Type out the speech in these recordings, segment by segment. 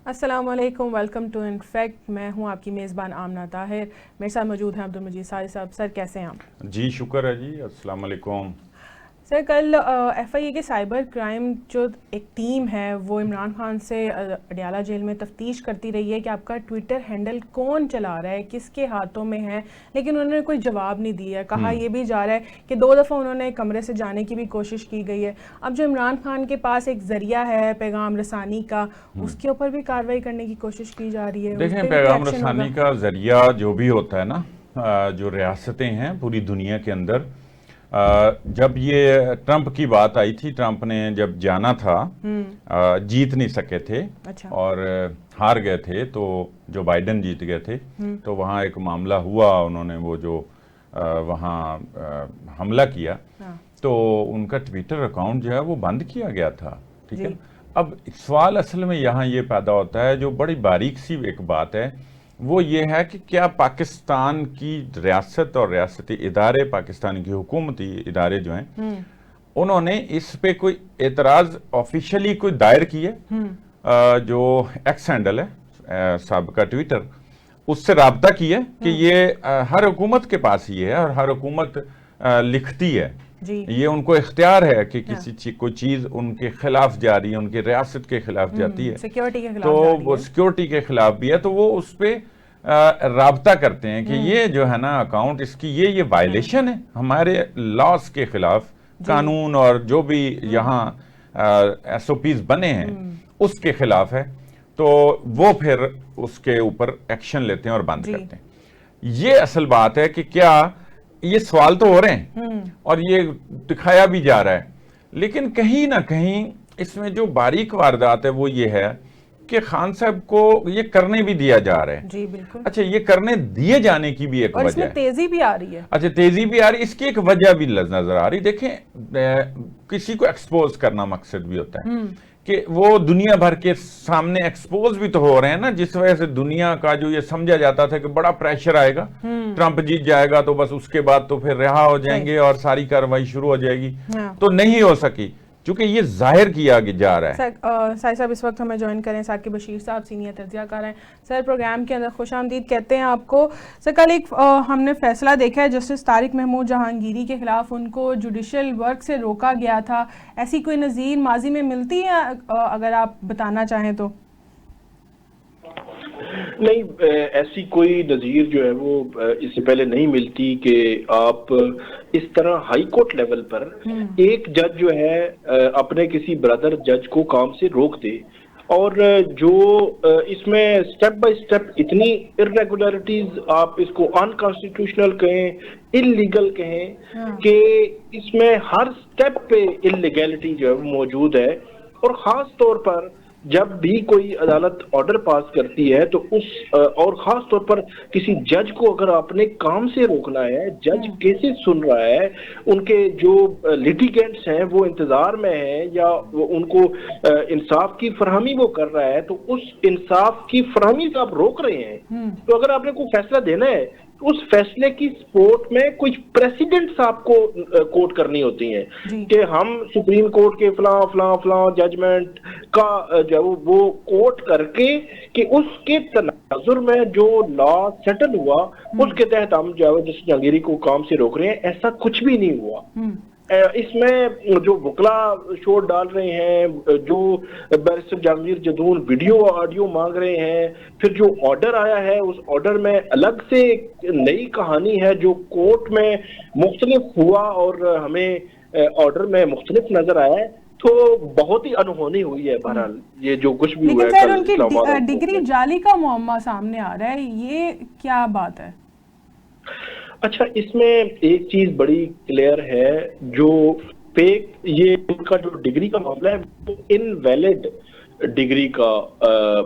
السلام علیکم، welcome to in fact. میں ہوں آپ کی میزبان آمنہ طاہر. میرے ساتھ موجود ہیں عبدالمجید ساری صاحب. سر کیسے ہیں آپ؟ جی شکر ہے جی. السلام علیکم. سر کل ایف آئی اے کے سائبر کرائم جو ایک ٹیم ہے وہ عمران خان سے اڈیالہ جیل میں تفتیش کرتی رہی ہے کہ آپ کا ٹویٹر ہینڈل کون چلا رہا ہے، کس کے ہاتھوں میں ہے، لیکن انہوں نے کوئی جواب نہیں دیا ہے. کہا یہ بھی جا رہا ہے کہ 2 دفعہ انہوں نے کمرے سے جانے کی بھی کوشش کی گئی ہے. اب جو عمران خان کے پاس ایک ذریعہ ہے پیغام رسانی کا، اس کے اوپر بھی کارروائی کرنے کی کوشش کی جا رہی ہے. دیکھیں پیغام رسانی کا ذریعہ جو بھی ہوتا ہے نا، جو ریاستیں ہیں پوری دنیا کے اندر، جب یہ ٹرمپ کی بات آئی تھی، ٹرمپ نے جب جانا تھا، جیت نہیں سکے تھے اور ہار گئے تھے، تو جو بائیڈن جیت گئے تھے، تو وہاں ایک معاملہ ہوا. انہوں نے وہ جو وہاں حملہ کیا تو ان کا ٹویٹر اکاؤنٹ جو ہے وہ بند کیا گیا تھا. ٹھیک ہے. اب سوال اصل میں یہاں یہ پیدا ہوتا ہے، جو بڑی باریک سی ایک بات ہے، وہ یہ ہے کہ کیا پاکستان کی ریاست اور ریاستی ادارے، پاکستان کی حکومتی ادارے جو ہیں، انہوں نے اس پہ کوئی اعتراض آفیشلی کوئی دائر کی ہے؟ جو ایکس ہینڈل ہے سابقہ ٹویٹر، اس سے رابطہ کیا کہ یہ ہر حکومت کے پاس یہ ہے اور ہر حکومت لکھتی ہے. یہ ان کو اختیار ہے کہ کسی کوئی چیز ان کے خلاف جاری ہے، ان کی ریاست کے خلاف جاتی ہے، تو وہ سیکیورٹی کے خلاف بھی ہے، تو وہ اس پہ رابطہ کرتے ہیں کہ یہ جو ہے نا اکاؤنٹ، اس کی یہ وائلیشن ہے ہمارے لاز کے خلاف، قانون اور جو بھی یہاں ایس او پیز بنے ہیں اس کے خلاف ہے. تو وہ پھر اس کے اوپر ایکشن لیتے ہیں اور بند کرتے ہیں. یہ اصل بات ہے کہ کیا یہ سوال تو ہو رہے ہیں اور یہ دکھایا بھی جا رہا ہے، لیکن کہیں نہ کہیں اس میں جو باریک واردات ہے وہ یہ ہے کہ خان صاحب کو یہ کرنے بھی دیا جا رہا ہے. جی بالکل. اچھا، یہ کرنے دیے جانے کی بھی ایک وجہ ہے، اور اس میں تیزی بھی آ رہی ہے. اچھا، تیزی بھی آ رہی ہے، اس کی ایک وجہ بھی نظر آ رہی. دیکھیں، کسی کو ایکسپوز کرنا مقصد بھی ہوتا ہے کہ وہ دنیا بھر کے سامنے ایکسپوز بھی تو ہو رہے ہیں نا، جس وجہ سے دنیا کا جو یہ سمجھا جاتا تھا کہ بڑا پریشر آئے گا، ٹرمپ جیت جائے گا تو بس اس کے بعد تو پھر رہا ہو جائیں گے اور ساری کارروائی شروع ہو جائے گی، تو نہیں ہو سکی چونکہ یہ ظاہر کیا جا رہا ہے. سائی صاحب اس وقت ہمیں جوائن کریں. ثاقب بشیر صاحب سینئر تجزیہ کار ہیں. سر پروگرام کے اندر خوش آمدید کہتے ہیں آپ کو. سر کل ایک ہم نے فیصلہ دیکھا ہے، جسٹس طارق محمود جہانگیری کے خلاف ان کو جوڈیشل ورک سے روکا گیا تھا. ایسی کوئی نظیر ماضی میں ملتی ہے؟ اگر آپ بتانا چاہیں تو. نہیں، ایسی کوئی نظیر جو ہے وہ اس سے پہلے نہیں ملتی کہ آپ اس طرح ہائی کورٹ لیول پر ایک جج جو ہے اپنے کسی برادر جج کو کام سے روک دے، اور جو اس میں سٹیپ بائی سٹیپ اتنی irregularities، آپ اس کو انکانسٹیٹیوشنل کہیں، انلیگل کہیں، کہ اس میں ہر سٹیپ پہ انلیگیلٹی جو ہے وہ موجود ہے. اور خاص طور پر جب بھی کوئی عدالت آرڈر پاس کرتی ہے تو اور خاص طور پر کسی جج کو اگر آپ نے کام سے روکنا ہے، جج کیسز سن رہا ہے، ان کے جو لیٹیگینٹس ہیں وہ انتظار میں ہیں یا ان کو انصاف کی فراہمی وہ کر رہا ہے، تو اس انصاف کی فراہمی سے آپ روک رہے ہیں. تو اگر آپ نے کوئی فیصلہ دینا ہے تو اس فیصلے کی سپورٹ میں کچھ پریسیڈنٹس آپ کو کوٹ کرنی ہوتی ہیں کہ ہم سپریم کورٹ کے فلاں فلاں فلاں ججمنٹ کا جو وہ کوٹ کر کے کہ اس کے تناظر میں جو لا سیٹل ہوا اس کے تحت ہم جو ہے جس جہانگیری کو کام سے روک رہے ہیں. ایسا کچھ بھی نہیں ہوا. اس میں جو وکلا شور ڈال رہے ہیں، جو barrister Jahangir Jadoon video audio مانگ رہے ہیں، پھر جو آرڈر آیا ہے اس آرڈر میں الگ سے نئی کہانی ہے جو کورٹ میں مختلف ہوا اور ہمیں آرڈر میں مختلف نظر آیا ہے. تو بہت ہی انہونی ہوئی ہے. بہرحال یہ جو کچھ بھی ہوا ہے، لیکن سر ان کی ڈگری جعلی کا معمہ سامنے آ رہا ہے، یہ کیا بات ہے؟ اچھا، اس میں ایک چیز بڑی کلیئر ہے، جو فیک یہ ان کا جو ڈگری کا معاملہ ہے وہ انویلڈ ڈگری کا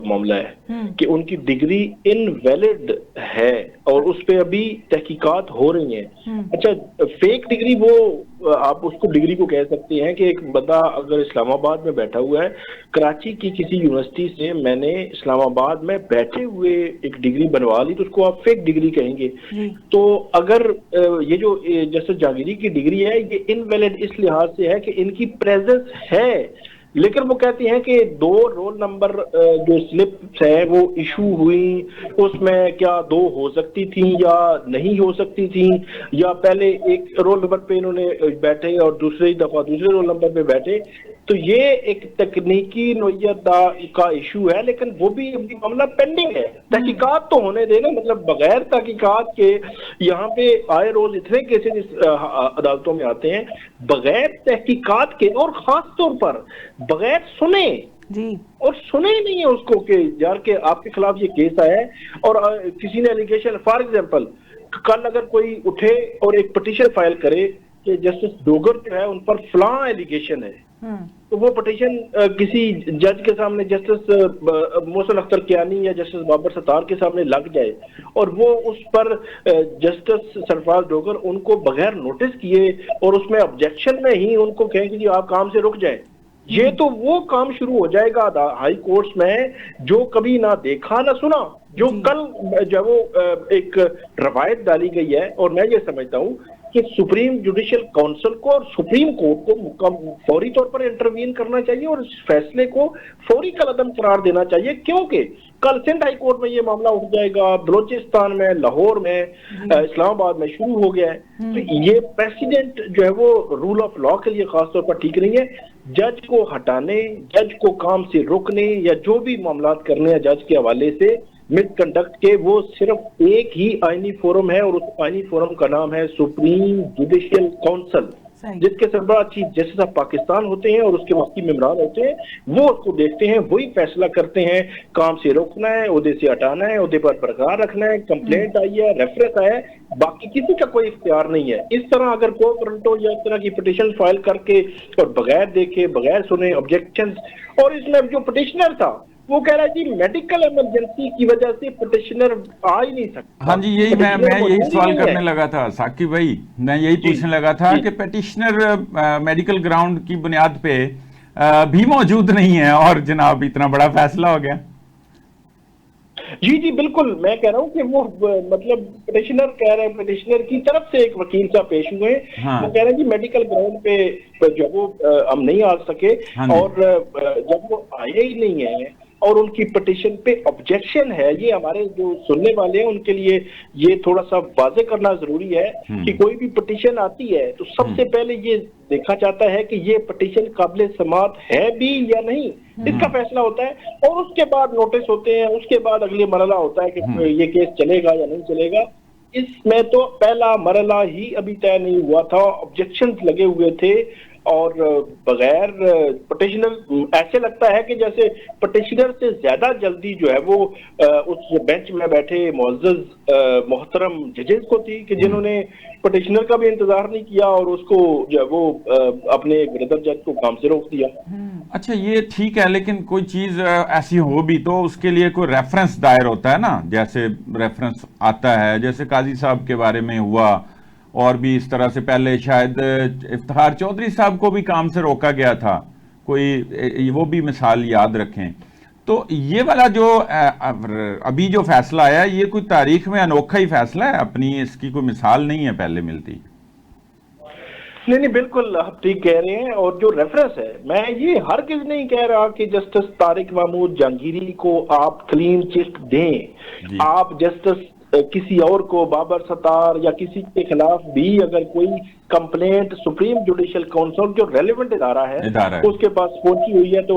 معاملہ ہے کہ ان کی ڈگری انویلڈ ہے اور اس پہ ابھی تحقیقات ہو رہی ہیں. اچھا، فیک ڈگری وہ آپ اس کو ڈگری کو کہہ سکتے ہیں کہ ایک بندہ اگر اسلام آباد میں بیٹھا ہوا ہے، کراچی کی کسی یونیورسٹی سے میں نے اسلام آباد میں بیٹھے ہوئے ایک ڈگری بنوا لی تو اس کو آپ فیک ڈگری کہیں گے. تو اگر یہ جو جسٹس جہانگیری کی ڈگری ہے یہ انویلڈ اس لحاظ سے ہے کہ ان کی پریزنس ہے لیکن وہ کہتی ہیں کہ 2 رول نمبر جو سلپس ہیں وہ ایشو ہوئی، اس میں کیا 2 ہو سکتی تھیں یا نہیں ہو سکتی تھیں، یا پہلے ایک رول نمبر پہ انہوں نے بیٹھے اور دوسری دفعہ دوسرے رول نمبر پہ بیٹھے. تو یہ ایک تکنیکی نوعیت کا ایشو ہے، لیکن وہ بھی معاملہ پینڈنگ ہے. تحقیقات تو ہونے دے نا، مطلب بغیر تحقیقات کے یہاں پہ آئے روز اتنے کیسز عدالتوں میں آتے ہیں بغیر تحقیقات کے، اور خاص طور پر بغیر سنے جی، اور سنے ہی نہیں ہے اس کو کہ یار کہ آپ کے خلاف یہ کیس آیا ہے اور کسی نے ایلیگیشن، فار ایگزامپل کل اگر کوئی اٹھے اور ایک پٹیشن فائل کرے کہ جسٹس ڈوگر جو ہے ان پر فلاں ایلیگیشن ہے، تو وہ پٹیشن کسی جج کے سامنے، جسٹس محسن اختر کیانی یا جسٹس بابر ستار کے سامنے لگ جائے اور وہ اس پر جسٹس سرفراز ڈوگر ان کو بغیر نوٹس کیے اور اس میں آبجیکشن میں ہی ان کو کہیں کہ جی آپ کام سے رک جائیں، یہ تو وہ کام شروع ہو جائے گا ہائی کورٹس میں جو کبھی نہ دیکھا نہ سنا. جو کل جو وہ ایک روایت ڈالی گئی ہے، اور میں یہ سمجھتا ہوں کہ سپریم جوڈیشل کونسل کو اور سپریم کورٹ کو فوری طور پر انٹروین کرنا چاہیے اور اس فیصلے کو فوری کالعدم قرار دینا چاہیے، کیونکہ کل سندھ ہائی کورٹ میں یہ معاملہ اٹھ جائے گا، بلوچستان میں، لاہور میں، اسلام آباد میں شروع ہو گیا ہے. تو یہ پریسیڈنٹ جو ہے وہ رول آف لا کے لیے خاص طور پر ٹھیک نہیں ہے. جج کو ہٹانے، جج کو کام سے روکنے یا جو بھی معاملات کرنے ہیں جج کے حوالے سے مس کنڈکٹ کے، وہ صرف ایک ہی آئینی فورم ہے اور اس آئینی فورم کا نام ہے سپریم جوڈیشل کونسل، جس کے سربراہ چیف جسٹس آف پاکستان ہوتے ہیں اور اس کے وقتی ممبران ہوتے ہیں. وہ اس کو دیکھتے ہیں، وہی فیصلہ کرتے ہیں کام سے روکنا ہے، عہدے سے ہٹانا ہے، عہدے پر برقرار رکھنا ہے، کمپلینٹ آئی ہے، ریفرنس آیا ہے، باقی کسی کا کوئی اختیار نہیں ہے. اس طرح اگر کو پرنٹو یا اس طرح کی پٹیشن فائل کر کے اور بغیر دیکھے، بغیر سنے آبجیکشن، اور اس میں جو پٹیشنر تھا وہ کہہ رہا ہے جی میڈیکل ایمرجنسی کی وجہ سے پٹیشنر آ ہی نہیں سکتا. ہاں جی، یہی میں یہی سوال کرنے لگا تھا ثاقب بھائی، میں یہی پوچھنے لگا تھا کہ پیٹیشنر میڈیکل گراؤنڈ کی بنیاد پہ بھی موجود نہیں ہے اور جناب اتنا بڑا فیصلہ ہو گیا. جی بالکل، میں کہہ رہا ہوں کہ وہ مطلب پٹیشنر کہہ رہے ہیں، پٹیشنر کی طرف سے ایک وکیل صاحب پیش ہوئے، وہ کہہ رہے ہیں جی میڈیکل گراؤنڈ پہ جب وہ ہم نہیں آ سکے، اور جب وہ آئے ہی نہیں ہیں اور ان کی پٹیشن پہ آبجیکشن ہے. یہ ہمارے جو سننے والے ہیں ان کے لیے یہ تھوڑا سا واضح کرنا ضروری ہے کہ کوئی بھی پٹیشن آتی ہے تو سب سے پہلے یہ دیکھا جاتا ہے کہ یہ پٹیشن قابل سماعت ہے بھی یا نہیں، اس کا فیصلہ ہوتا ہے، اور اس کے بعد نوٹس ہوتے ہیں، اس کے بعد اگلے مرحلہ ہوتا ہے کہ یہ کیس چلے گا یا نہیں چلے گا. اس میں تو پہلا مرحلہ ہی ابھی طے نہیں ہوا تھا، آبجیکشنز لگے ہوئے تھے، اور بغیر پٹیشنر ایسے لگتا ہے کہ جیسے پٹیشنر سے زیادہ جلدی جو ہے وہ اس بینچ میں بیٹھے معزز محترم ججز کو تھی کہ جنہوں نے پٹیشنر کا بھی انتظار نہیں کیا اور اس کو جو ہے وہ اپنے بردر جج کو کام سے روک دیا. اچھا یہ ٹھیک ہے، لیکن کوئی چیز ایسی ہو بھی تو اس کے لیے کوئی ریفرنس دائر ہوتا ہے نا، جیسے ریفرنس آتا ہے، جیسے قاضی صاحب کے بارے میں ہوا، اور بھی اس طرح سے پہلے شاید افتخار چودھری صاحب کو بھی کام سے روکا گیا تھا، کوئی وہ بھی مثال یاد رکھیں. تو یہ والا جو ابھی جو فیصلہ آیا یہ کوئی تاریخ میں انوکھا ہی فیصلہ ہے، اپنی اس کی کوئی مثال نہیں ہے پہلے ملتی. نہیں بالکل آپ ٹھیک کہہ رہے ہیں. اور جو ریفرنس ہے، میں یہ ہرگز نہیں کہہ رہا کہ جسٹس طارق محمود جہانگیری کو آپ کلین چٹ دیں، آپ جسٹس کسی اور کو، بابر ستار یا کسی کے خلاف بھی اگر کوئی کمپلینٹ سپریم جوڈیشل کونسل جو ریلیونٹ ادارہ ہے اس کے پاس پہنچی ہوئی ہے تو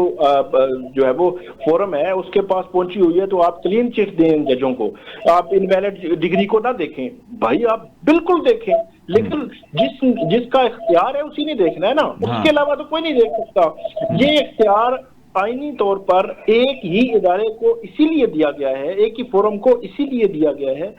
جو ہے وہ فورم ہے اس کے پاس پہنچی ہوئی ہے تو آپ کلین چٹ دیں ان ججوں کو، آپ انویلڈ ڈگری کو نہ دیکھیں. بھائی آپ بالکل دیکھیں، لیکن جس کا اختیار ہے اسی نے دیکھنا ہے نا، اس کے علاوہ تو کوئی نہیں دیکھ سکتا. یہ اختیار آئینی طور پر ایک ہی ادارے کو اسی لیے دیا گیا ہے، ایک ہی فورم کو اسی لیے دیا گیا ہے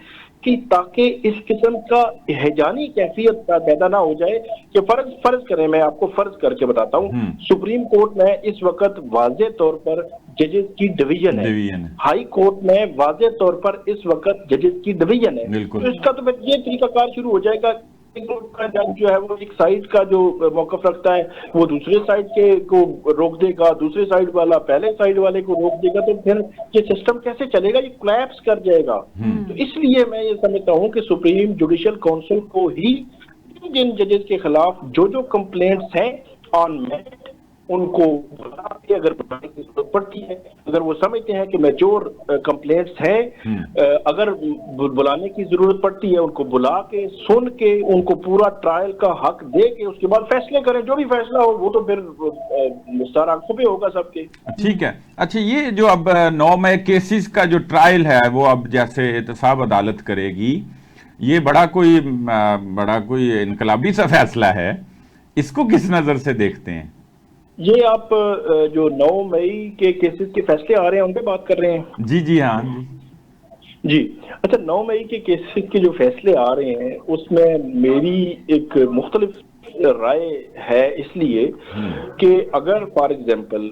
کہ تاکہ اس قسم کا ہیجانی کیفیت پیدا نہ ہو جائے کہ فرض کریں، میں آپ کو فرض کر کے بتاتا ہوں، سپریم کورٹ میں اس وقت واضح طور پر ججز کی ڈویژن ہے، ہائی کورٹ میں واضح طور پر اس وقت ججز کی ڈویژن ہے، تو اس کا تو یہ طریقہ کار شروع ہو جائے گا. جج جو ہے وہ ایک سائڈ کا جو موقف رکھتا ہے وہ دوسرے سائڈ کے کو روک دے گا، دوسرے سائڈ والا پہلے سائڈ والے کو روک دے گا، تو پھر یہ سسٹم کیسے چلے گا؟ یہ کولیپس کر جائے گا. تو اس لیے میں یہ سمجھتا ہوں کہ سپریم جوڈیشل کونسل کو ہی جن ججز کے خلاف جو کمپلینٹس ہیں آن میرٹ ان کو بلا کے اگر بلانے کی ضرورت پڑتی ہے، اگر وہ سمجھتے ہیں کہ میچور کمپلینٹس ہیں، اگر بلانے کی ضرورت پڑتی ہے ان کو بلا کے سن کے ان کو پورا ٹرائل کا حق دے کے اس کے بعد فیصلے کریں، جو بھی فیصلہ ہو وہ تو پھر مستار آنکھوں پہ ہوگا سب کے. ٹھیک ہے. اچھا یہ جو اب 9 مئی کیسز کا جو ٹرائل ہے وہ اب جیسے احتساب عدالت کرے گی، یہ بڑا کوئی انقلابی سا فیصلہ ہے، اس کو کس نظر سے دیکھتے ہیں؟ یہ آپ جو 9 مئی کے کیسز کے فیصلے آ رہے ہیں ان پہ بات کر رہے ہیں؟ جی ہاں جی. اچھا 9 مئی کے کیسز کے جو فیصلے آ رہے ہیں اس میں میری ایک مختلف رائے ہے، اس لیے کہ اگر for example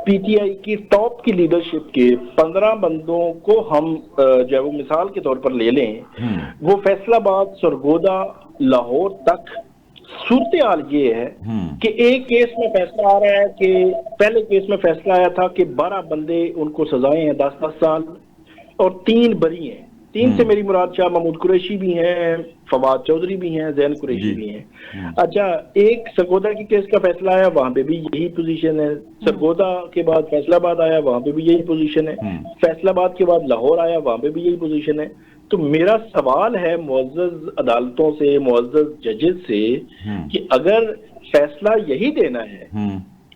P T I کی ٹاپ کی لیڈرشپ کے 15 بندوں کو ہم جو ہے وہ مثال کے طور پر لے لیں، وہ فیصل آباد، سرگودا، لاہور تک صورتحال یہ ہے کہ ایک کیس میں فیصلہ آ رہا ہے کہ پہلے کیس میں فیصلہ آیا تھا کہ 12 بندے ان کو سزائیں ہیں 10 سال اور 3 بری ہیں. 3 سے میری مراد شاہ محمود قریشی بھی ہیں، فواد چودھری بھی ہیں، زین قریشی بھی ہیں. اچھا ایک سرگودا کی کیس کا فیصلہ آیا، وہاں پہ بھی یہی پوزیشن ہے. سرگودا کے بعد فیصل آباد آیا، وہاں پہ بھی یہی پوزیشن ہے. فیصل آباد کے بعد لاہور آیا، وہاں پہ بھی یہی پوزیشن ہے. تو میرا سوال ہے معزز عدالتوں سے، معزز ججز سے، کہ اگر فیصلہ یہی دینا ہے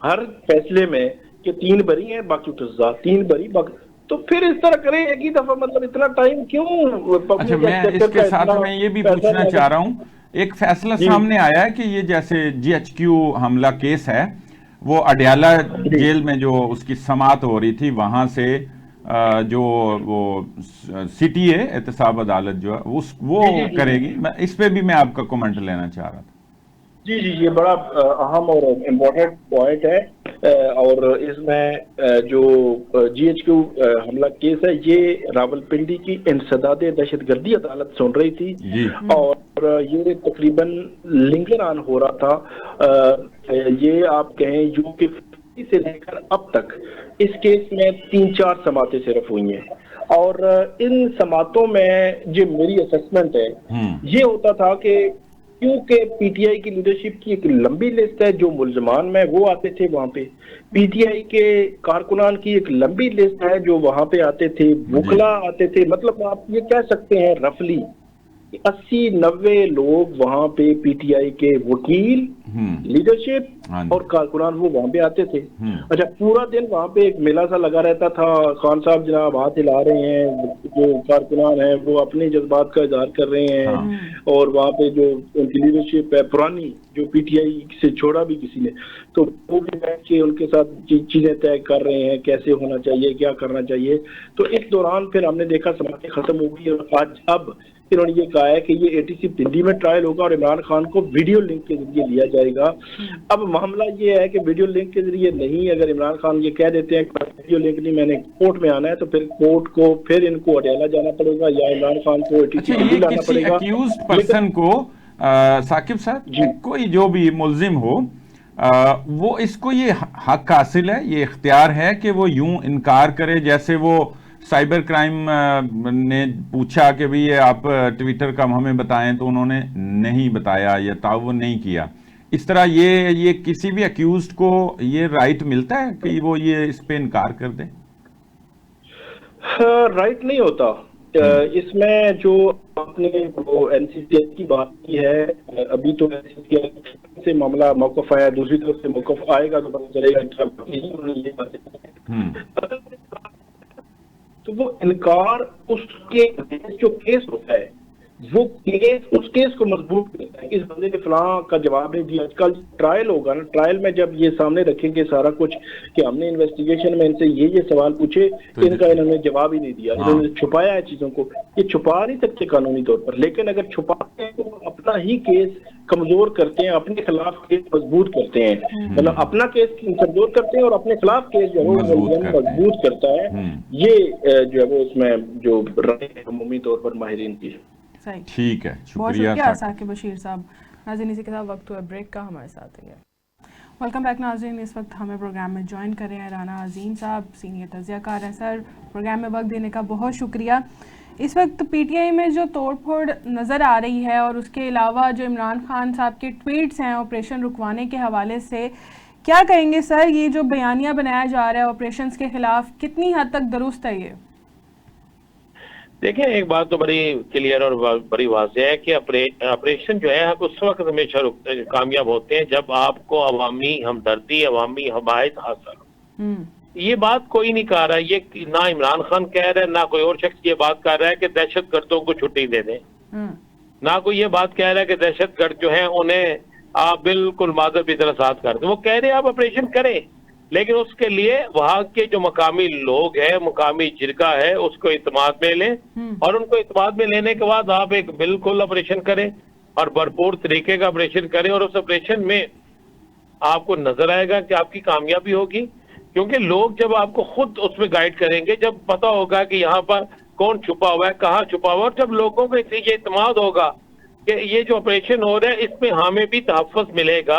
ہر فیصلے میں کہ 3 بری ہیں باقی سزا، 3 بری باقی، تو پھر اس طرح کریں ایک ہی دفعہ، مطلب اتنا ٹائم کیوں؟ اچھا میں اس کے ساتھ میں یہ بھی پوچھنا چاہ رہا ہوں، ایک فیصلہ سامنے آیا ہے کہ یہ جیسے جی ایچ کیو حملہ کیس ہے، وہ اڈیالہ جیل میں جو اس کی سماعت ہو رہی تھی وہاں سے جو وہ سی ٹی اے احتساب عدالت جو ہے وہ کرے گی. اس پہ بھی میں آپ کا کومنٹ لینا چاہ رہا تھا. جی یہ بڑا اہم اور امپورٹنٹ پوائنٹ ہے، اور اس میں جو جی ایچ کیو حملہ کیس ہے یہ راولپنڈی کی انسداد دہشت گردی عدالت سن رہی تھی، اور یہ تقریباً لنگر آن ہو رہا تھا. یہ آپ کہیں یو کے سے لے کر اب تک اس کیس میں 3-4 سماعتیں صرف ہوئی ہیں، اور ان سماعتوں میں جو میری اسسمنٹ ہے یہ ہوتا تھا کہ کیونکہ پی ٹی آئی کی لیڈرشپ کی ایک لمبی لسٹ ہے، جو ملزمان میں وہ آتے تھے وہاں پہ، پی ٹی آئی کے کارکنان کی ایک لمبی لسٹ ہے جو وہاں پہ آتے تھے، وکلا آتے تھے، مطلب آپ یہ کہہ سکتے ہیں رفلی 80-90 لوگ وہاں پہ پی ٹی آئی کے وکیل، لیڈرشپ اور کارکنان وہ وہاں پہ آتے تھے. اچھا پورا دن وہاں پہ ایک میلہ سا لگا رہتا تھا، خان صاحب جناب ہاتھ ہلا رہے ہیں، جو کارکنان ہیں وہ اپنے جذبات کا اظہار کر رہے ہیں، اور وہاں پہ جو ان کی لیڈرشپ ہے پرانی جو پی ٹی آئی سے چھوڑا بھی کسی نے، تو وہ بھی بیٹھ کے ان کے ساتھ چیزیں طے کر رہے ہیں کیسے ہونا چاہیے، کیا کرنا چاہیے. تو اس دوران پھر ہم نے دیکھا سماعتیں ختم ہو گئی، اور آج اب انہوں نے یہ کہا ہے کہ یہ اے ٹی سی دلی میں ٹرائل ہوگا اور عمران خان کو ویڈیو لنک کے ذریعے لیا جائے گا. اب معاملہ یہ ہے کہ ویڈیو لنک کے ذریعے نہیں، اگر عمران خان یہ کہہ دیتے ہیں کہ ویڈیو لنک نہیں، میں نے کورٹ میں آنا ہے، تو پھر کورٹ کو پھر ان کو اڈیالہ جانا پڑے گا یا عمران خان کو اے ٹی سی دلی لانا پڑے گا. اکیوزڈ پرسن کو ثاقب صاحب کوئی جو بھی ملزم ہو وہ اس کو یہ حق حاصل ہے، یہ اختیار ہے کہ وہ یوں انکار کرے، جیسے وہ سائبر کرائم نے پوچھا کہ بھی یہ آپ ٹویٹر کا ہمیں بتائیں تو انہوں نے نہیں بتایا یا تعاون نہیں کیا. اس طرح یہ کسی بھی اکیوزڈ کو یہ رائٹ ملتا ہے کہ وہ یہ اس پہ انکار کر دے؟ رائٹ نہیں ہوتا. اس میں جو آپ نے این سی سی ایس کی بات کی ہے، ابھی تو این سی سی ایس سے معاملہ موقف آیا، دوسری طرف سے موقف آئے گا تو پتہ چلے گا. تو وہ انکار اس کے جو کیس ہوتا ہے وہ کیس اس کیس کو مضبوط کرتا ہے. اس بندے نے فلاں کا جواب نہیں دیا. آج کل ٹرائل ہوگا نا، ٹرائل میں جب یہ سامنے رکھیں گے سارا کچھ کہ ہم نے انویسٹیگیشن میں ان سے یہ سوال پوچھے، ان کا انہوں نے جواب ہی نہیں دیا، انہوں نے چھپایا ہے چیزوں کو. یہ چھپا نہیں سکتے قانونی طور پر، لیکن اگر چھپاتے ہیں تو اپنا ہی کیس کمزور کرتے ہیں، اپنے خلاف کیس مضبوط کرتے ہیں، مطلب اپنا کیس کمزور کرتے ہیں اور اپنے خلاف کیس جو ہے وہ مضبوط کرتا ہے. یہ جو ہے وہ اس میں جو رائے عمومی طور پر ماہرین کی. ٹھیک ہے، بہت شکریہ ثاقب بشیر صاحب. ناظرین اسی کے ساتھ وقت ہوا بریک کا، ہمارے ساتھ رہیے. ویلکم بیک ناظرین. اس وقت ہمیں پروگرام میں جوائن کر رہے ہیں رانا عظیم صاحب، سینئر تجزیہ کار ہیں. سر پروگرام میں وقت دینے کا بہت شکریہ. اس وقت پی ٹی آئی میں جو توڑ پھوڑ نظر آ رہی ہے، اور اس کے علاوہ جو عمران خان صاحب کے ٹویٹس ہیں آپریشن رکوانے کے حوالے سے، کیا کہیں گے سر یہ جو بیانیہ بنایا جا رہا ہے آپریشنز کے خلاف کتنی حد تک درست ہے یہ؟ دیکھیں ایک بات تو بڑی کلیئر اور بڑی واضح ہے کہ آپریشن جو ہے اس وقت ہمیشہ کامیاب ہوتے ہیں جب آپ کو عوامی ہمدردی عوامی حمایت حاصل ہو. یہ بات کوئی نہیں کہہ رہا، یہ نہ عمران خان کہہ رہا ہے نہ کوئی اور شخص یہ بات کہہ رہا ہے کہ دہشت گردوں کو چھٹی دے دیں، نہ کوئی یہ بات کہہ رہا ہے کہ دہشت گرد جو ہیں انہیں آپ بالکل معذر اطلاعات کر دیں. وہ کہہ رہے ہیں آپ آپریشن کریں، لیکن اس کے لیے وہاں کے جو مقامی لوگ ہیں، مقامی جرگہ ہے، اس کو اعتماد میں لیں، اور ان کو اعتماد میں لینے کے بعد آپ ایک بالکل آپریشن کریں اور بھرپور طریقے کا آپریشن کریں، اور اس آپریشن میں آپ کو نظر آئے گا کہ آپ کی کامیابی ہوگی. کیونکہ لوگ جب آپ کو خود اس میں گائیڈ کریں گے، جب پتہ ہوگا کہ یہاں پر کون چھپا ہوا ہے، کہاں چھپا ہوا ہے، اور جب لوگوں کو یہ اعتماد ہوگا کہ یہ جو آپریشن ہو رہا ہے اس میں ہمیں بھی تحفظ ملے گا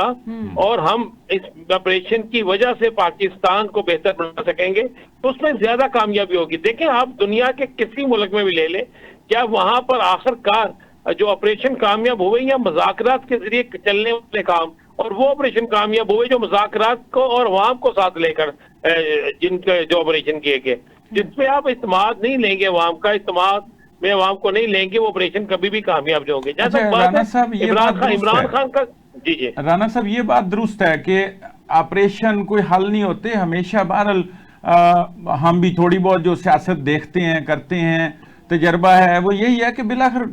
اور ہم اس آپریشن کی وجہ سے پاکستان کو بہتر بنا سکیں گے، تو اس میں زیادہ کامیابی ہوگی. دیکھیں آپ دنیا کے کسی ملک میں بھی لے لیں، کیا وہاں پر آخر کار جو آپریشن کامیاب ہوئے یا مذاکرات کے ذریعے چلنے والے کام، اور وہ آپریشن کامیاب ہوئے جو مذاکرات کو اور عوام کو ساتھ لے کر جن کے جو آپریشن کیے گئے، جس پہ آپ اعتماد نہیں لیں گے، عوام کا اعتماد میں عوام کو نہیں لیں گے، وہ آپریشن کبھی بھی کامیاب نہیں ہوں گے. جیسا رانا صاحب یہ بات عمران خان کا جی رانا صاحب یہ بات درست ہے کہ آپریشن کوئی حل نہیں ہوتے ہمیشہ. بہرحال ہم بھی تھوڑی بہت جو سیاست دیکھتے ہیں کرتے ہیں تجربہ ہے وہ یہی ہے کہ بالآخر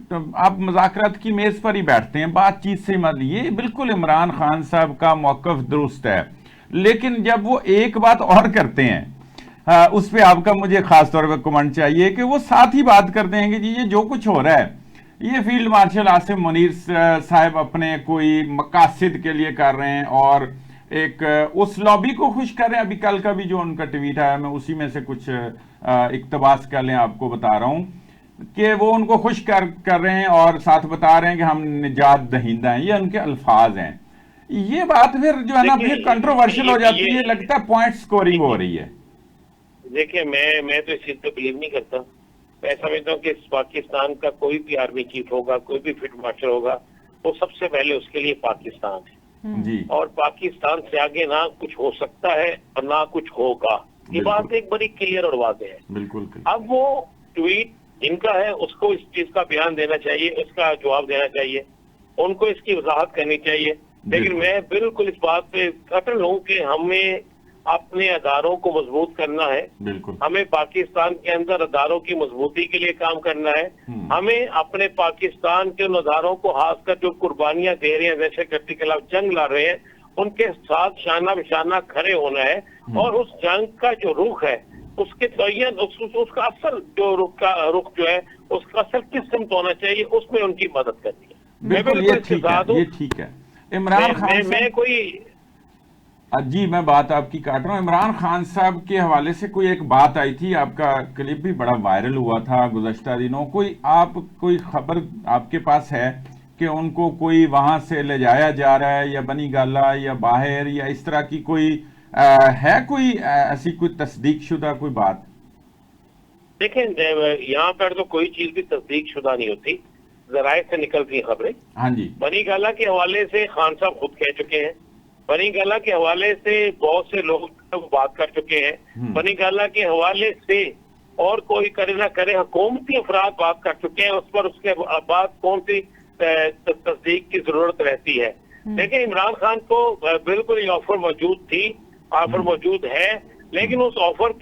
آپ مذاکرات کی میز پر ہی بیٹھتے ہیں، بات چیت سے مت. یہ بالکل عمران خان صاحب کا موقف درست ہے، لیکن جب وہ ایک بات اور کرتے ہیں اس پہ آپ کا مجھے خاص طور پہ کمنٹ چاہیے کہ وہ ساتھ ہی بات کرتے ہیں کہ جی یہ جو کچھ ہو رہا ہے یہ فیلڈ مارشل عاصم منیر صاحب اپنے کوئی مقاصد کے لیے کر رہے ہیں اور ایک اس لابی کو خوش کر رہے ہیں. ابھی کل کا بھی جو ان کا ٹویٹ آیا میں اسی میں سے کچھ اقتباس کر لیں آپ کو بتا رہا ہوں کہ وہ ان کو خوش کر رہے ہیں اور ساتھ بتا رہے ہیں کہ ہم نجات دہندہ ہیں. یہ ان کے الفاظ ہیں. یہ بات پھر جو ہے نا پھر کنٹروورشل ہو جاتی ہے، لگتا ہے پوائنٹ سکورنگ ہو رہی ہے. دیکھیں میں تو اس چیز پہ بلیو نہیں کرتا. میں سمجھتا ہوں کہ پاکستان کا کوئی بھی آرمی چیف ہوگا، کوئی بھی فیلڈ مارشل ہوگا، وہ سب سے پہلے اس کے لیے پاکستان ہے جی، اور پاکستان سے آگے نہ کچھ ہو سکتا ہے اور نہ کچھ ہوگا. یہ بات ایک بڑی کلیئر اور واضح ہے. بالکل. اب وہ ٹویٹ جن کا ہے اس کو اس چیز کا بیان دینا چاہیے، اس کا جواب دینا چاہیے، ان کو اس کی وضاحت کرنی چاہیے. لیکن میں بالکل اس بات پہ قطع ہوں کہ ہمیں اپنے اداروں کو مضبوط کرنا ہے. بالکل. ہمیں پاکستان کے اندر اداروں کی مضبوطی کے لیے کام کرنا ہے. ہمیں اپنے پاکستان کے ان اداروں کو خاص کر جو قربانیاں دے رہے ہیں، دہشت گردی کے خلاف جنگ لڑ رہے ہیں، ان کے ساتھ شانہ بشانہ کھڑے ہونا ہے اور اس جنگ کا جو رخ ہے اس کے تعین اس کا اصل جو رخ جو ہے اس کا اصل کس سمت ہونا چاہیے اس میں ان کی مدد کرنی ہے. بالکل یہ ٹھیک ہے. عمران خان میں کوئی جی میں بات آپ کی کاٹ رہا ہوں. عمران خان صاحب کے حوالے سے کوئی ایک بات آئی تھی، آپ کا کلپ بھی بڑا وائرل ہوا تھا گزشتہ دنوں. کوئی خبر آپ کے پاس ہے کہ ان کو کوئی وہاں سے لے جایا جا رہا ہے یا بنی گالا یا باہر یا اس طرح کی کوئی ہے کوئی ایسی کوئی تصدیق شدہ کوئی بات؟ دیکھیں یہاں پر تو کوئی چیز بھی تصدیق شدہ نہیں ہوتی، ذرائع سے نکلتی ہیں خبریں. ہاں جی. بنی گالا کے حوالے سے خان صاحب خود کہہ چکے ہیں، بنی گالا کے حوالے سے بہت سے لوگ بات کر چکے ہیں، بنی گالا کے حوالے سے اور کوئی کرے نہ کرے حکومتی افراد بات کر چکے ہیں. اس پر اس کے بعد کون سی تصدیق کی ضرورت رہتی ہے؟ لیکن عمران خان کو بالکل یہ آفر موجود تھی، آفر موجود ہے، لیکن اس آفر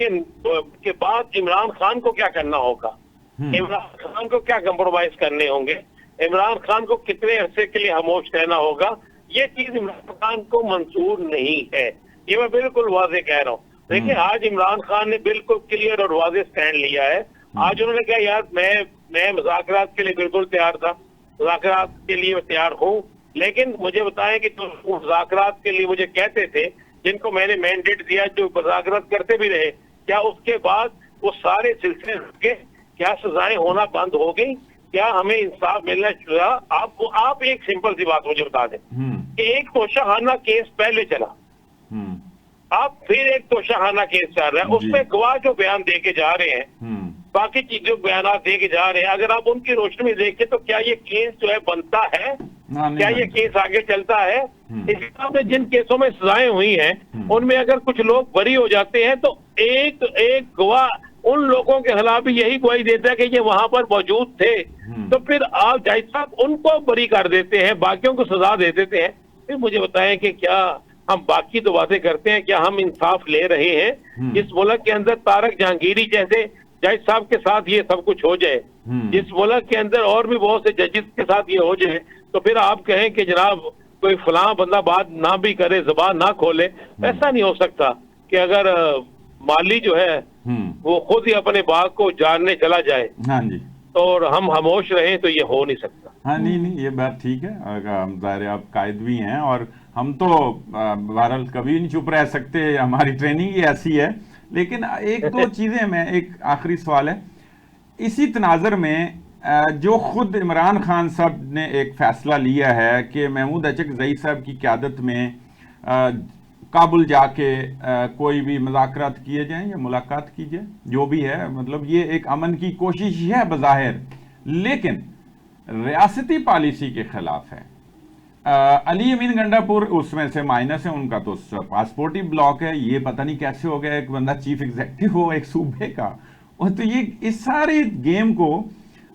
کے بعد عمران خان کو کیا کرنا ہوگا، عمران خان کو کیا کمپرومائز کرنے ہوں گے، عمران خان کو کتنے عرصے کے لیے خاموش رہنا ہوگا، یہ چیز عمران خان کو منظور نہیں ہے. یہ میں بالکل واضح کہہ رہا ہوں. دیکھیں آج عمران خان نے بالکل کلیئر اور واضح سٹینڈ لیا ہے. آج انہوں نے کہا یار میں مذاکرات کے لیے بالکل تیار تھا، مذاکرات کے لیے تیار ہوں، لیکن مجھے بتائیں کہ جو مذاکرات کے لیے مجھے کہتے تھے، جن کو میں نے مینڈیٹ دیا، جو مذاکرات کرتے بھی رہے، کیا اس کے بعد وہ سارے سلسلے رکے؟ کیا سزائیں ہونا بند ہو گئی؟ کیا ہمیں انصاف ملنا چاہیے؟ آپ ایک سمپل سی بات مجھے بتا دیں کہ ایک توشہ خانہ کیس پہلے چلا، آپ پھر ایک توشہ خانہ کیس چل رہا ہے، اس میں گواہ جو بیان دے کے جا رہے ہیں باقی چیزوں بیانات دے کے جا رہے ہیں. اگر آپ ان کی روشنی میں دیکھیں تو کیا یہ کیس جو ہے بنتا ہے؟ کیا یہ کیس آگے چلتا ہے؟ اس حساب سے جن کیسوں میں سزائیں ہوئی ہیں ان میں اگر کچھ لوگ بری ہو جاتے ہیں تو ایک گواہ ان لوگوں کے خلاف بھی یہی گواہی دیتا ہے کہ یہ وہاں پر موجود تھے, تو پھر آپ جج صاحب ان کو بری کر دیتے ہیں, باقیوں کو سزا دے دیتے ہیں. پھر مجھے بتائیں کہ کیا ہم باقی تو باتیں کرتے ہیں, کیا ہم انصاف لے رہے ہیں؟ جس ملک کے اندر طارق جہانگیری جیسے جج صاحب کے ساتھ یہ سب کچھ ہو جائے, جس ملک کے اندر اور بھی بہت سے ججز کے ساتھ یہ ہو جائے, تو پھر آپ کہیں کہ جناب کوئی فلاں بندہ بات نہ بھی کرے, زبان نہ کھولے. ایسا نہیں ہو سکتا کہ اگر مالی جو ہے وہ خود ہی اپنے باغ کو جاننے چلا جائے ہاں جی اور ہم خاموش رہیں, تو یہ ہو نہیں سکتا. ہاں نہیں یہ بات ٹھیک ہے, ظاہر آپ قائد بھی ہیں اور ہم تو بہرحال کبھی نہیں چپ رہ سکتے, ہماری ٹریننگ ہی ایسی ہے. لیکن ایک دو چیزیں, میں ایک آخری سوال ہے اسی تناظر میں, جو خود عمران خان صاحب نے ایک فیصلہ لیا ہے کہ محمود اچکزئی صاحب کی قیادت میں کابل جا کے کوئی بھی مذاکرات کیے جائیں یا ملاقات کی جائے, جو بھی ہے, مطلب یہ ایک امن کی کوشش ہے بظاہر, لیکن ریاستی پالیسی کے خلاف ہے. علی امین گنڈا پور اس میں سے مائنس ہے, ان کا تو پاسپورٹ ہی بلاک ہے. یہ پتہ نہیں کیسے ہو گیا ایک بندہ چیف ایگزیکٹو ہو ایک صوبے کا. اور تو یہ اس ساری گیم کو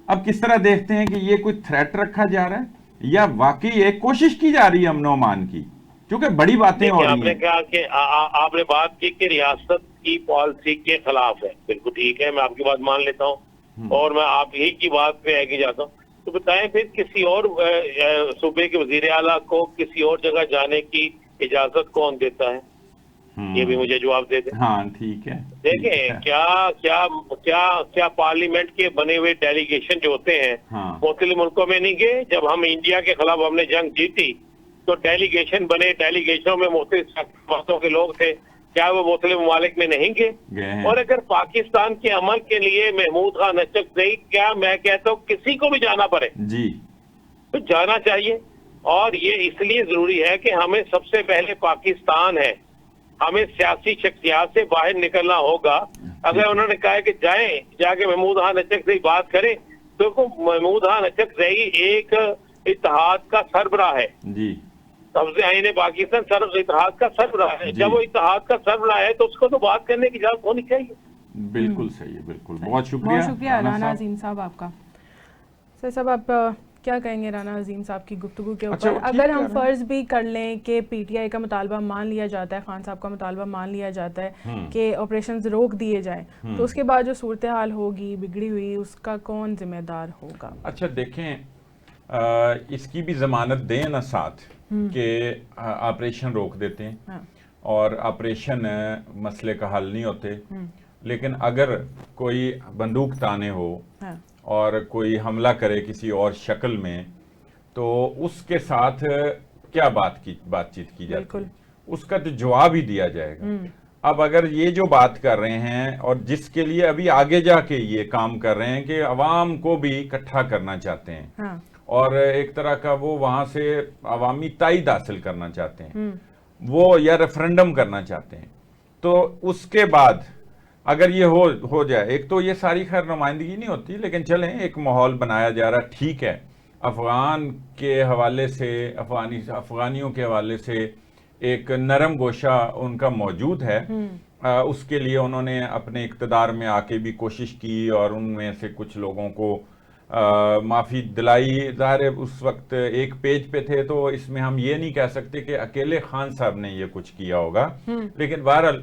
اب کس طرح دیکھتے ہیں کہ یہ کوئی تھریٹ رکھا جا رہا ہے یا واقعی ایک کوشش کی جا رہی ہے امن و امان کی, کیونکہ بڑی باتیں ہو رہی ہیں. آپ نے کہا کہ آپ نے بات کی کہ ریاست کی پالیسی کے خلاف ہے, بالکل ٹھیک ہے, میں آپ کی بات مان لیتا ہوں اور میں آپ ہی کی بات پہ آگے جاتا ہوں. تو بتائیں پھر کسی اور صوبے کے وزیر اعلیٰ کو کسی اور جگہ جانے کی اجازت کون دیتا ہے؟ یہ بھی مجھے جواب دے دیں. ہاں ٹھیک ہے. دیکھیں کیا پارلیمنٹ کے بنے ہوئے ڈیلیگیشن جو ہوتے ہیں مختلف ملکوں میں نہیں گئے؟ جب ہم انڈیا کے خلاف ہم نے جنگ جیتی تو ڈیلیگیشن بنے, ڈیلیگیشنوں میں مختلف باتوں کے لوگ تھے, کیا وہ مختلف ممالک میں نہیں گئے؟ اور اگر پاکستان کے امن کے لیے محمود خان اچکزئی, کیا میں کہتا ہوں کسی کو بھی جانا پڑے جی تو جانا چاہیے. اور یہ اس لیے ضروری ہے کہ ہمیں سب سے پہلے پاکستان ہے, ہمیں سیاسی شخصیات سے باہر نکلنا ہوگا. اگر انہوں نے کہا کہ جائیں جا کے محمود خان اچکزئی بات کریں, تو محمود خان اچکزئی ایک اتحاد کا سربراہ ہے جی, قبضے آئین پاکستان اتحاد کا سربراہ ہے. جب وہ اتحاد کا سربراہ ہے تو اس کو تو بات کرنے کی اجازت ہونی چاہیے. بالکل صحیح ہے, بالکل. بہت شکریہ رانا عظیم صاحب آپ کا. سر صاحب آپ کیا کہیں گے رانا عظیم صاحب کی گفتگو کے اوپر؟ اگر ہم فرض بھی کر لیں کہ پی ٹی آئی کا مطالبہ مان لیا جاتا ہے, خان صاحب کا مطالبہ مان لیا جاتا ہے کہ آپریشنز روک دیے جائیں, تو اس کے بعد جو صورتحال ہوگی بگڑی ہوئی, اس کا کون ذمہ دار ہوگا؟ اچھا دیکھیں, اس کی بھی ضمانت دیں نا ساتھ کہ آپریشن روک دیتے ہیں اور آپریشن مسئلے کا حل نہیں ہوتے, لیکن اگر کوئی بندوق تانے ہو اور کوئی حملہ کرے کسی اور شکل میں, تو اس کے ساتھ کیا بات چیت کی جاتی ہے, اس کا تو جواب ہی دیا جائے گا. اب اگر یہ جو بات کر رہے ہیں اور جس کے لیے ابھی آگے جا کے یہ کام کر رہے ہیں کہ عوام کو بھی اکٹھا کرنا چاہتے ہیں اور ایک طرح کا وہ وہاں سے عوامی تائید حاصل کرنا چاہتے ہیں, وہ یا ریفرنڈم کرنا چاہتے ہیں, تو اس کے بعد اگر یہ ہو جائے, ایک تو یہ ساری خیر نمائندگی نہیں ہوتی, لیکن چلیں ایک ماحول بنایا جا رہا, ٹھیک ہے, افغان کے حوالے سے, افغانیوں کے حوالے سے ایک نرم گوشہ ان کا موجود ہے, اس کے لیے انہوں نے اپنے اقتدار میں آ کے بھی کوشش کی اور ان میں سے کچھ لوگوں کو معافی دلائی. ظاہر اس وقت ایک پیج پہ تھے تو اس میں ہم یہ نہیں کہہ سکتے کہ اکیلے خان صاحب نے یہ کچھ کیا ہوگا, لیکن بہرحال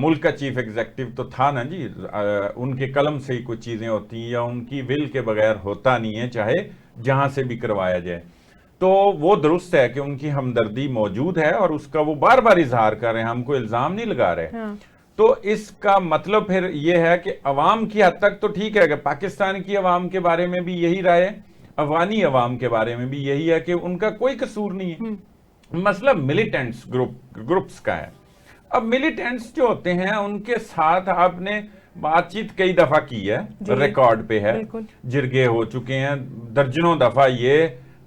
ملک کا چیف ایگزیکٹو تو تھا نا جی, ان کے قلم سے ہی کچھ چیزیں ہوتی ہیں یا ان کی ول کے بغیر ہوتا نہیں ہے, چاہے جہاں سے بھی کروایا جائے. تو وہ درست ہے کہ ان کی ہمدردی موجود ہے اور اس کا وہ بار بار اظہار کر رہے ہیں, ہم کو الزام نہیں لگا رہے. تو اس کا مطلب پھر یہ ہے کہ عوام کی حد تک تو ٹھیک ہے کہ پاکستان کی عوام کے بارے میں بھی یہی رائے ہے, افغانی عوام کے بارے میں بھی یہی ہے کہ ان کا کوئی قصور نہیں ہے. مسئلہ ملیٹنٹس گروپس کا ہے. اب ملیٹنٹس جو ہوتے ہیں ان کے ساتھ آپ نے بات چیت کئی دفعہ کی ہے, ریکارڈ پہ ہے, جرگے ہو چکے ہیں, درجنوں دفعہ یہ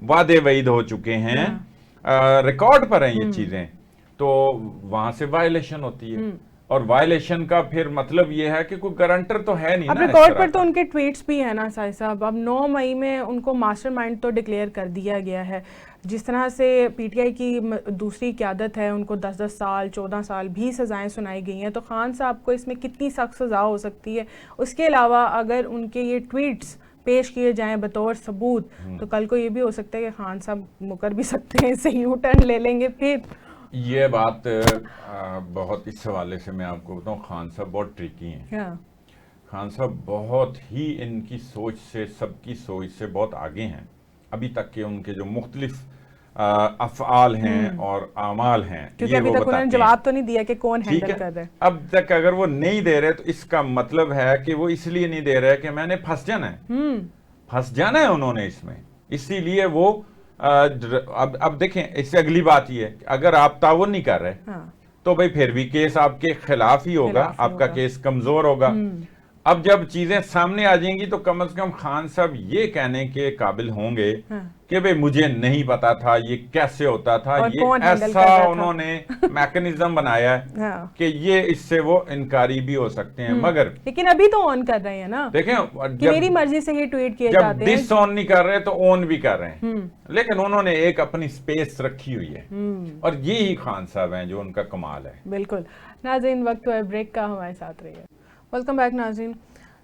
وعدے وعید ہو چکے ہیں, ریکارڈ پر ہیں یہ چیزیں, تو وہاں سے وائلیشن ہوتی ہے. اور وائلیشن کا پھر مطلب یہ ہے کہ کوئی گارنٹر تو ہے نہیں اب نا اس ریکارڈ طرح پر تو کا۔ ان کے ٹویٹس بھی ہیں نا سائی صاحب، اب 9 مئی میں ان کو ماسٹر مائنڈ تو ڈکلیئر کر دیا گیا ہے. جس طرح سے پی ٹی آئی کی دوسری قیادت ہے، ان کو 10 سال 14 سال بھی سزائیں سنائی گئی ہیں، تو خان صاحب کو اس میں کتنی سخت سزا ہو سکتی ہے؟ اس کے علاوہ اگر ان کے یہ ٹویٹس پیش کیے جائیں بطور ثبوت تو کل کو یہ بھی ہو سکتا ہے کہ خان صاحب مکر بھی سکتے ہیں، اسے یو ٹرن لے لیں گے. پھر یہ بات بہت، اس حوالے سے میں آپ کو بتاؤں، خان صاحب بہت ٹریکی ہیں. خان صاحب بہت ہی ان کی سوچ سے، سب کی سوچ سے بہت آگے ہیں. ابھی تک کے ان کے جو مختلف افعال ہیں اور اعمال ہیں، کیونکہ ابھی تک انہوں نے جواب تو نہیں دیا کہ کون ہینڈل کر رہا ہے. اب تک اگر وہ نہیں دے رہے تو اس کا مطلب ہے کہ وہ اس لیے نہیں دے رہے کہ میں نے پھنس جانا ہے. پھنس جانا ہے انہوں نے اس میں، اسی لیے وہ اب دیکھیں، اس سے اگلی بات یہ ہے کہ اگر آپ تعاون نہیں کر رہے تو بھئی پھر بھی کیس آپ کے خلاف ہی ہوگا، آپ کا کیس کمزور ہوگا. اب جب چیزیں سامنے آ جائیں گی تو کم از کم خان صاحب یہ کہنے کے قابل ہوں گے کہ بھئی مجھے نہیں پتا تھا یہ کیسے ہوتا تھا، یہ ایسا انہوں نے میکنزم بنایا ہے کہ یہ اس سے وہ انکاری بھی ہو سکتے ہیں. مگر لیکن ابھی تو آن کر رہے ہیں نا، دیکھیں کہ میری مرضی سے یہ ٹویٹ کیے جاتے ہیں. جب ڈس آن نہیں کر رہے تو آن بھی کر رہے ہیں، لیکن انہوں نے ایک اپنی سپیس رکھی ہوئی ہے، اور یہی خان صاحب ہیں جو ان کا کمال ہے. بالکل. ناظرین، وقت ہے بریک کا، ہمارے ساتھ رہیے. ویلکم بیک ناظرین.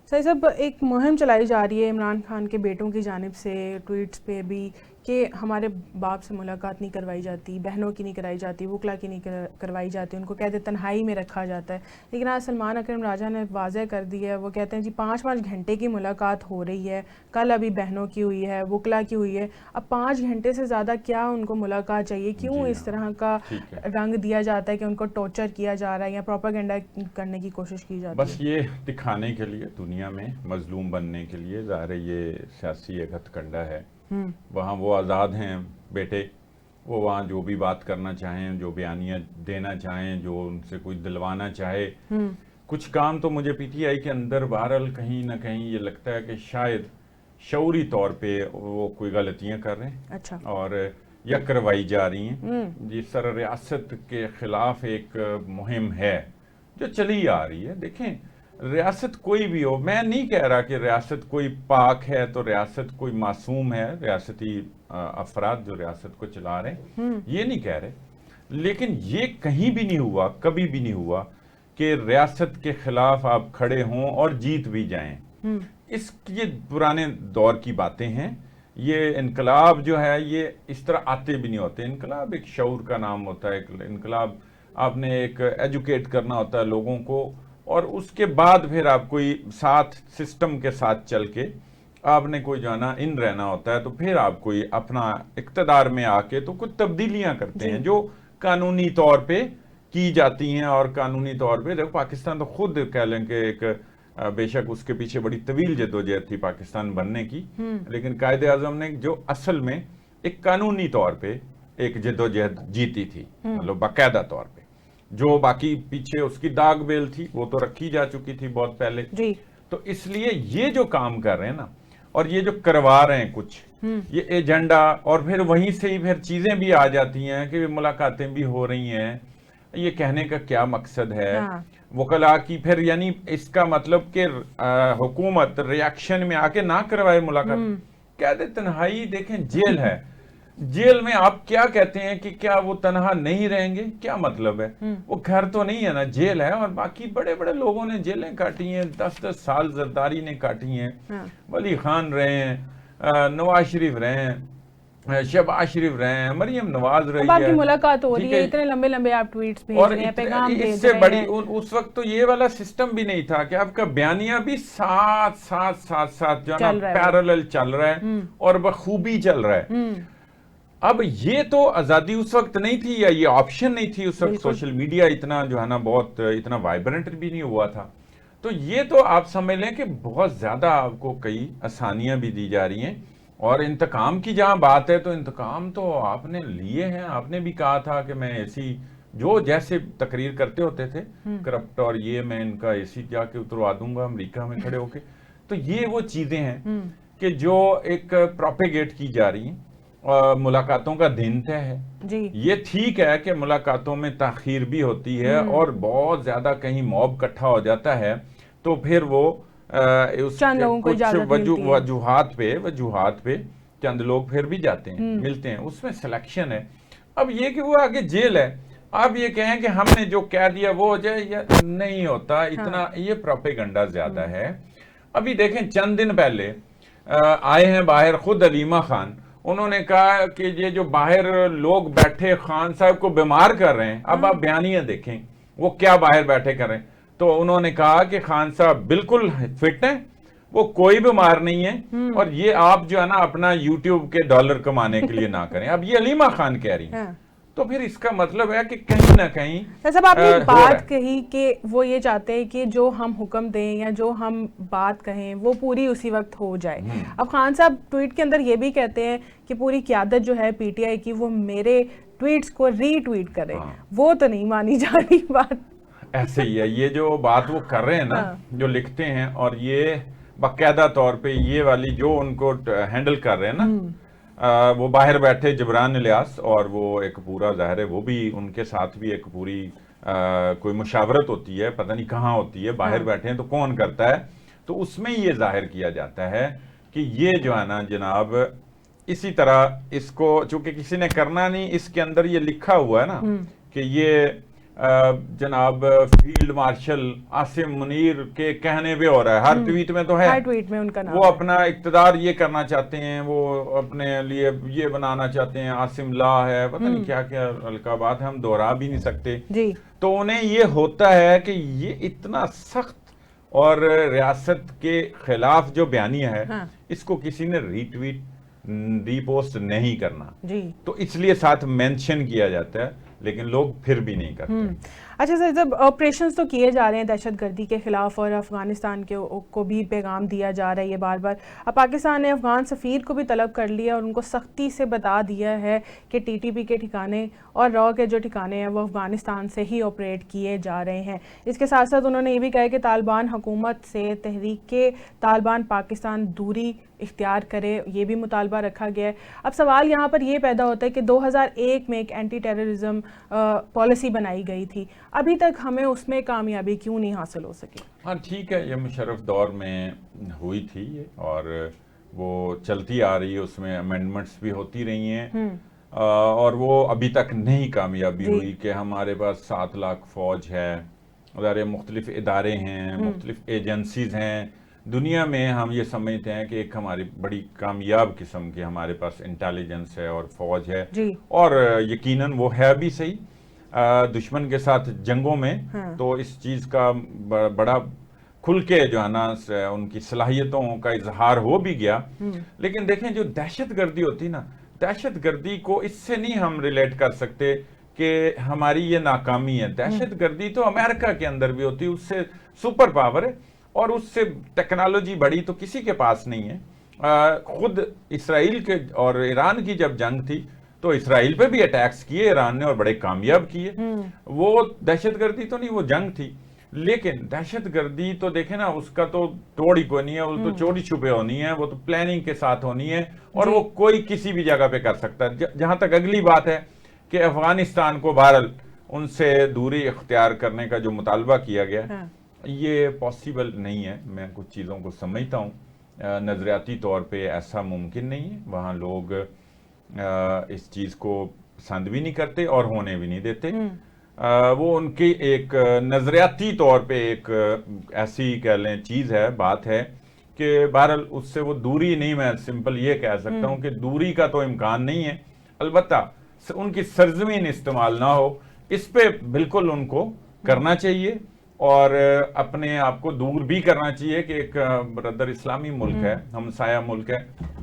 سعید صاحب، ایک مہم چلائی جا رہی ہے عمران خان کے بیٹوں کی جانب سے ٹویٹس پہ بھی کہ ہمارے باپ سے ملاقات نہیں کروائی جاتی، بہنوں کی نہیں کرائی جاتی، وکلا کی نہیں کروائی جاتی، ان کو قید تنہائی میں رکھا جاتا ہے. لیکن آج سلمان اکرم راجہ نے واضح کر دی ہے، وہ کہتے ہیں جی 5 گھنٹے کی ملاقات ہو رہی ہے، کل ابھی بہنوں کی ہوئی ہے، وکلا کی ہوئی ہے. اب 5 گھنٹے سے زیادہ کیا ان کو ملاقات چاہیے؟ کیوں اس طرح کا رنگ دیا جاتا ہے کہ ان کو ٹارچر کیا جا رہا ہے یا پروپیگنڈا کرنے کی کوشش کی جاتی ہے؟ بس یہ دکھانے کے لیے، دنیا میں مظلوم بننے کے لیے. ظاہر ہے یہ سیاسی ایک ہتھ کنڈا ہے. وہاں وہ آزاد ہیں بیٹے، وہ وہاں جو بھی بات کرنا چاہیں، جو بیانیہ دینا چاہیں، جو ان سے کوئی دلوانا چاہے. کچھ کام تو مجھے پی ٹی آئی کے اندر بہرحال کہیں نہ کہیں یہ لگتا ہے کہ شاید شعوری طور پہ وہ کوئی غلطیاں کر رہے ہیں اور یا کروائی جا رہی ہیں. جس طرح ریاست کے خلاف ایک مہم ہے جو چلی آ رہی ہے. دیکھیں، ریاست کوئی بھی ہو، میں نہیں کہہ رہا کہ ریاست کوئی پاک ہے تو ریاست کوئی معصوم ہے، ریاستی افراد جو ریاست کو چلا رہے ہیں یہ نہیں کہہ رہے، لیکن یہ کہیں بھی نہیں ہوا، کبھی بھی نہیں ہوا کہ ریاست کے خلاف آپ کھڑے ہوں اور جیت بھی جائیں. یہ پرانے دور کی باتیں ہیں. یہ انقلاب جو ہے یہ اس طرح آتے بھی نہیں ہوتے. انقلاب ایک شعور کا نام ہوتا ہے. انقلاب آپ نے ایک ایجوکیٹ کرنا ہوتا ہے لوگوں کو، اور اس کے بعد پھر آپ کوئی ساتھ سسٹم کے ساتھ چل کے آپ نے کوئی جو ہے نا ان رہنا ہوتا ہے. تو پھر آپ کوئی اپنا اقتدار میں آ کے تو کچھ تبدیلیاں کرتے ہیں جو قانونی طور پہ کی جاتی ہیں. اور قانونی طور پہ دیکھو، پاکستان تو خود کہہ لیں کہ ایک بے شک اس کے پیچھے بڑی طویل جدوجہد تھی پاکستان بننے کی، لیکن قائد اعظم نے جو اصل میں ایک قانونی طور پہ ایک جدوجہد جیتی تھی، مطلب باقاعدہ طور پہ. جو باقی پیچھے اس کی داغ بیل تھی وہ تو رکھی جا چکی تھی بہت پہلے. تو اس لیے یہ جو کام کر رہے ہیں نا، اور یہ جو کروا رہے ہیں کچھ، یہ ایجنڈا، اور پھر وہیں سے ہی پھر چیزیں بھی آ جاتی ہیں کہ ملاقاتیں بھی ہو رہی ہیں. یہ کہنے کا کیا مقصد ہے وکلاء کی؟ پھر یعنی اس کا مطلب کہ حکومت ریاکشن میں آ کے نہ کروائے ملاقات. قید تنہائی دیکھیں جیل ہے، جیل میں آپ کیا کہتے ہیں کہ کیا وہ تنہا نہیں رہیں گے؟ کیا مطلب ہے؟ وہ گھر تو نہیں ہے نا، جیل ہے. اور باقی بڑے بڑے لوگوں نے جیلیں کاٹی ہیں، 10 سال زرداری نے کاٹی ہیں. ولی خان رہے ہیں، نواز شریف رہے ہیں، شہباز شریف رہے ہیں، مریم نواز رہی ہے. باقی ملاقات ہو رہی ہے، اتنے لمبے لمبے آپ ٹویٹس بھیج رہے ہیں، پیغام بھیج رہے ہیں. اس وقت تو یہ والا سسٹم بھی نہیں تھا کہ آپ کا بیانیہ بھی ساتھ جو ہے نا پیرالل چل رہا ہے اور بخوبی چل رہا ہے. اب یہ تو آزادی اس وقت نہیں تھی، یا یہ آپشن نہیں تھی اس وقت. سوشل میڈیا اتنا جو ہے نا بہت اتنا وائبرنٹ بھی نہیں ہوا تھا. تو یہ تو آپ سمجھ لیں کہ بہت زیادہ آپ کو کئی آسانیاں بھی دی جا رہی ہیں. اور انتقام کی جہاں بات ہے تو انتقام تو آپ نے لیے ہیں. آپ نے بھی کہا تھا کہ میں ایسی جو جیسے تقریر کرتے ہوتے تھے کرپٹ، اور یہ میں ان کا ایسی جا کے اتروا دوں گا امریکہ میں کھڑے ہو کے. تو یہ وہ چیزیں ہیں کہ جو ایک پروپیگیٹ کی جا رہی ہیں. ملاقاتوں کا دن طے ہے. جی یہ ٹھیک ہے کہ ملاقاتوں میں تاخیر بھی ہوتی ہے اور بہت زیادہ کہیں موب اکٹھا ہو جاتا ہے تو پھر وہ اس چند لوگوں کو کچھ اجازت ملتی ہے. وجوہات پہ چند لوگ پھر بھی جاتے ہیں, ملتے ہیں, اس میں سلیکشن ہے. اب یہ کہ وہ آگے جیل ہے, آپ یہ کہیں کہ ہم نے جو کہہ دیا وہ ہو جائے, یا نہیں ہوتا اتنا, یہ پروپیگنڈا زیادہ ہے. ابھی دیکھیں چند دن پہلے آئے ہیں باہر خود علیمہ خان, انہوں نے کہا کہ یہ جو باہر لوگ بیٹھے خان صاحب کو بیمار کر رہے ہیں, اب آپ بیانیہ دیکھیں وہ کیا باہر بیٹھے کر رہے ہیں. تو انہوں نے کہا کہ خان صاحب بالکل فٹ ہیں, وہ کوئی بیمار نہیں ہے, اور یہ آپ جو ہے نا اپنا یوٹیوب کے ڈالر کمانے کے لیے نہ کریں. اب یہ علیمہ خان کہہ رہی ہیں, تو پھر اس کا مطلب ہے کہ کہیں نہ کہیں صاحب آپ نے بات کہی کہ وہ یہ چاہتے ہیں کہ جو ہم حکم دیں یا جو ہم بات کہیں وہ پوری اسی وقت ہو جائے. اب خان صاحب ٹویٹ کے اندر یہ بھی کہتے ہیں کہ پوری قیادت جو ہے پی ٹی آئی کی وہ میرے ٹویٹس کو ری ٹویٹ کرے. وہ تو نہیں مانی جا رہی بات. ایسے ہی ہے, یہ جو بات وہ کر رہے ہیں نا, جو لکھتے ہیں, اور یہ باقاعدہ طور پہ یہ والی جو ان کو ہینڈل کر رہے ہیں نا, وہ باہر بیٹھے جبران الیاس, اور وہ ایک پورا ظاہر ہے وہ بھی ان کے ساتھ بھی ایک پوری کوئی مشاورت ہوتی ہے, پتہ نہیں کہاں ہوتی ہے, باہر بیٹھے ہیں تو کون کرتا ہے. تو اس میں یہ ظاہر کیا جاتا ہے کہ یہ جو ہے نا جناب اسی طرح اس کو چونکہ کسی نے کرنا نہیں, اس کے اندر یہ لکھا ہوا ہے نا کہ یہ جناب فیلڈ مارشل عاصم منیر کے کہنے پہ ہو رہا ہے, ہر ٹویٹ میں تو ہے, ہر ٹویٹ میں ان کا نام, وہ اپنا اقتدار یہ کرنا چاہتے ہیں, وہ اپنے لیے یہ بنانا چاہتے ہیں, عاصم لا ہے, پتہ نہیں کیا کیا القابات ہیں, ہم دوہرا بھی نہیں سکتے. تو انہیں یہ ہوتا ہے کہ یہ اتنا سخت اور ریاست کے خلاف جو بیانیہ ہے اس کو کسی نے ری ٹویٹ ری پوسٹ نہیں کرنا, تو اس لیے ساتھ مینشن کیا جاتا ہے, لیکن لوگ پھر بھی نہیں کرتے. اچھا سر, جب آپریشنز تو کیے جا رہے ہیں دہشت گردی کے خلاف اور افغانستان کو بھی پیغام دیا جا رہا ہے یہ بار بار, اب پاکستان نے افغان سفیر کو بھی طلب کر لیا اور ان کو سختی سے بتا دیا ہے کہ ٹی ٹی پی کے ٹھکانے اور را کے جو ٹھکانے ہیں وہ افغانستان سے ہی آپریٹ کیے جا رہے ہیں. اس کے ساتھ ساتھ انہوں نے یہ بھی کہا کہ طالبان حکومت سے تحریک طالبان پاکستان دوری اختیار کرے, یہ بھی مطالبہ رکھا گیا ہے. اب سوال یہاں پر یہ پیدا ہوتا ہے کہ 2001 میں ایک اینٹی ٹیررزم پالیسی بنائی گئی تھی, ابھی تک ہمیں اس میں کامیابی کیوں نہیں حاصل ہو سکی؟ ہاں ٹھیک ہے, یہ مشرف دور میں ہوئی تھی اور وہ چلتی آ رہی ہے, اس میں امینڈمنٹس بھی ہوتی رہی ہیں, اور وہ ابھی تک نہیں کامیابی ہوئی کہ ہمارے پاس 7 لاکھ فوج ہے, مختلف ادارے ہیں, مختلف ایجنسیز ہیں دنیا میں. ہم یہ سمجھتے ہیں کہ ایک ہماری بڑی کامیاب قسم کی ہمارے پاس انٹیلیجنس ہے اور فوج ہے, اور یقیناً وہ ہے بھی صحیح. دشمن کے ساتھ جنگوں میں تو اس چیز کا بڑا کھل کے جو ہے نا ان کی صلاحیتوں کا اظہار ہو بھی گیا. لیکن دیکھیں جو دہشت گردی ہوتی نا, دہشت گردی کو اس سے نہیں ہم ریلیٹ کر سکتے کہ ہماری یہ ناکامی ہے. دہشت گردی تو امریکہ کے اندر بھی ہوتی, اس سے سپر پاور ہے اور اس سے ٹیکنالوجی بڑی تو کسی کے پاس نہیں ہے. خود اسرائیل کے اور ایران کی جب جنگ تھی تو اسرائیل پہ بھی اٹیکس کیے ایران نے اور بڑے کامیاب کیے. وہ دہشت گردی تو نہیں, وہ جنگ تھی. لیکن دہشت گردی تو دیکھیں نا, اس کا تو توڑ ہی کوئی نہیں ہے, وہ تو چوری چھپے ہونی ہے, وہ تو پلاننگ کے ساتھ ہونی ہے, اور وہ کوئی کسی بھی جگہ پہ کر سکتا ہے. جہاں تک اگلی بات ہے کہ افغانستان کو بہرحال ان سے دوری اختیار کرنے کا جو مطالبہ کیا گیا یہ پاسبل نہیں ہے. میں کچھ چیزوں کو سمجھتا ہوں, نظریاتی طور پہ ایسا ممکن نہیں ہے. وہاں لوگ اس چیز کو پسند بھی نہیں کرتے اور ہونے بھی نہیں دیتے. وہ ان کی ایک نظریاتی طور پہ ایک ایسی کہہ لیں چیز ہے, بات ہے کہ بہرحال اس سے وہ دوری نہیں, میں سمپل یہ کہہ سکتا ہوں کہ دوری کا تو امکان نہیں ہے. البتہ ان کی سرزمین استعمال نہ ہو, اس پہ بالکل ان کو کرنا چاہیے, اور اپنے آپ کو دور بھی کرنا چاہیے کہ ایک برادر اسلامی ملک ہے, ہمسایہ ملک ہے,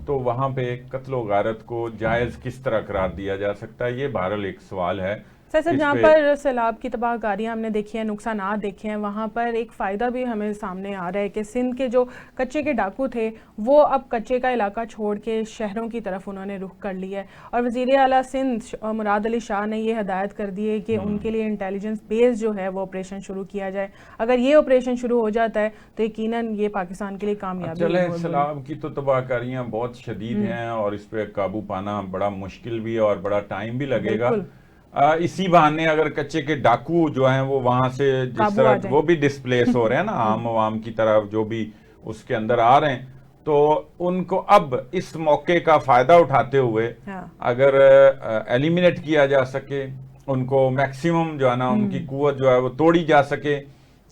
تو وہاں پہ قتل و غارت کو جائز کس طرح قرار دیا جا سکتا ہے, یہ بہرحال ایک سوال ہے صاحب جہاں پر سیلاب کی تباہ کاریاں ہم نے دیکھی ہیں، نقصانات دیکھے ہیں، وہاں پر ایک فائدہ بھی ہمیں سامنے آ رہا ہے کہ سندھ کے جو کچے کے ڈاکو تھے وہ اب کچے کا علاقہ چھوڑ کے شہروں کی طرف انہوں نے رخ کر لیا ہے، اور وزیر اعلیٰ سندھ مراد علی شاہ نے یہ ہدایت کر دی ہے کہ ان کے لیے انٹیلیجنس بیس جو ہے وہ آپریشن شروع کیا جائے. اگر یہ آپریشن شروع ہو جاتا ہے تو یقیناً یہ پاکستان کے لیے کامیابی چلیں سیلاب کی تو تباہ کاریاں بہت شدید ہیں اور اس پہ قابو پانا بڑا مشکل بھی ہے اور بڑا ٹائم بھی لگے گا. اسی بہانے اگر کچے کے ڈاکو جو ہیں وہ وہاں سے جس طرح وہ بھی ڈسپلیس ہو رہے ہیں نا عام عوام کی طرف جو بھی اس کے اندر آ رہے ہیں، تو ان کو اب اس موقع کا فائدہ اٹھاتے ہوئے اگر ایلیمینیٹ کیا جا سکے، ان کو میکسیمم جو ہے نا ان کی قوت جو ہے وہ توڑی جا سکے،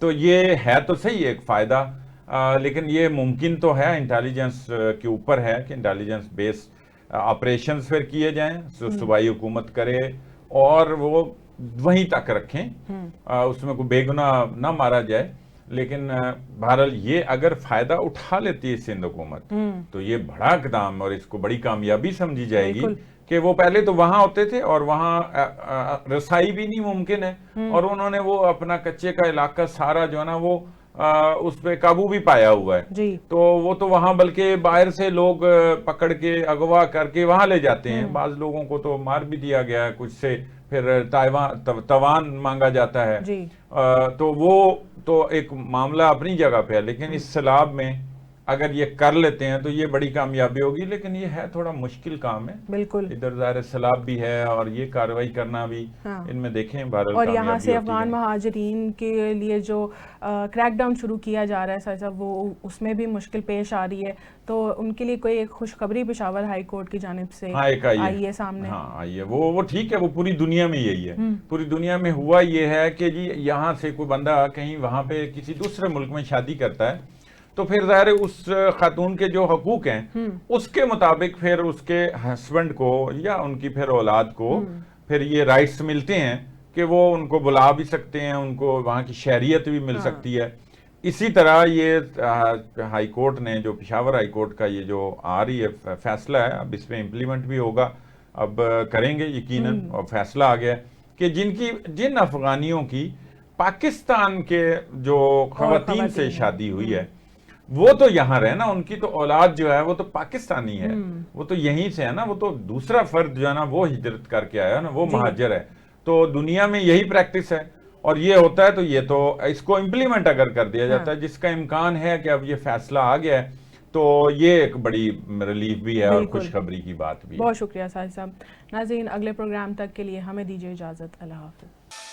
تو یہ ہے تو صحیح ایک فائدہ. لیکن یہ ممکن تو ہے، انٹیلیجنس کے اوپر ہے کہ انٹیلیجنس بیس آپریشنز پھر کیے جائیں، صوبائی حکومت کرے اور وہ وہیں تک رکھیں، اس میں کوئی بے گناہ نہ مارا جائے. لیکن بہرحال یہ اگر فائدہ اٹھا لیتی ہے سندھ حکومت تو یہ بڑا اقدام اور اس کو بڑی کامیابی سمجھی جائے گی کہ وہ پہلے تو وہاں ہوتے تھے اور وہاں رسائی بھی نہیں ممکن ہے، اور انہوں نے وہ اپنا کچے کا علاقہ سارا جو ہے نا وہ اس پہ قابو بھی پایا ہوا ہے. تو وہ تو وہاں بلکہ باہر سے لوگ پکڑ کے اغوا کر کے وہاں لے جاتے ہیں، بعض لوگوں کو تو مار بھی دیا گیا ہے، کچھ سے پھر توان مانگا جاتا ہے. تو وہ تو ایک معاملہ اپنی جگہ پہ ہے، لیکن اس سیلاب میں اگر یہ کر لیتے ہیں تو یہ بڑی کامیابی ہوگی. لیکن یہ ہے تھوڑا مشکل کام ہے، بالکل ادھر ظاہر سیلاب بھی ہے اور یہ کارروائی کرنا بھی ان میں دیکھیں بہرحال. اور یہاں سے افغان مہاجرین کے لیے جو کریک ڈاؤن شروع کیا جا رہا ہے صاحب، وہ اس میں بھی مشکل پیش آ رہی ہے، تو ان کے لیے کوئی ایک خوشخبری پشاور ہائی کورٹ کی جانب سے آئی ہے سامنے. ہاں آئی ہے، وہ ٹھیک ہے، وہ پوری دنیا میں یہی ہے. پوری دنیا میں ہوا یہ ہے کہ جی یہاں سے کوئی بندہ کہیں وہاں پہ کسی دوسرے ملک میں شادی کرتا ہے تو پھر ظاہر اس خاتون کے جو حقوق ہیں اس کے مطابق پھر اس کے ہسبینڈ کو یا ان کی پھر اولاد کو پھر یہ رائٹس ملتے ہیں کہ وہ ان کو بلا بھی سکتے ہیں، ان کو وہاں کی شہریت بھی مل سکتی ہے. اسی طرح یہ ہائی کورٹ نے جو پشاور ہائی کورٹ کا یہ جو آ رہی ہے فیصلہ ہے، اب اس میں امپلیمنٹ بھی ہوگا، اب کریں گے یقیناً. اور فیصلہ آ گیا کہ جن افغانیوں کی پاکستان کے جو خواتین سے شادی ہوئی ہے وہ تو یہاں رہے نا، ان کی تو اولاد جو ہے وہ تو پاکستانی ہے، وہ تو یہیں سے ہے نا، وہ تو دوسرا فرد جو ہے نا وہ ہجرت کر کے آیا نا، وہ مہاجر ہے. تو دنیا میں یہی پریکٹس ہے اور یہ ہوتا ہے. تو یہ تو اس کو امپلیمنٹ اگر کر دیا جاتا ہے، جس کا امکان ہے کہ اب یہ فیصلہ آ گیا ہے، تو یہ ایک بڑی ریلیف بھی ہے اور خوشخبری کی بات بھی ہے. بہت شکریہ ساجد صاحب. ناظرین اگلے پروگرام تک کے لیے ہمیں دیجیے اجازت. اللہ حافظ.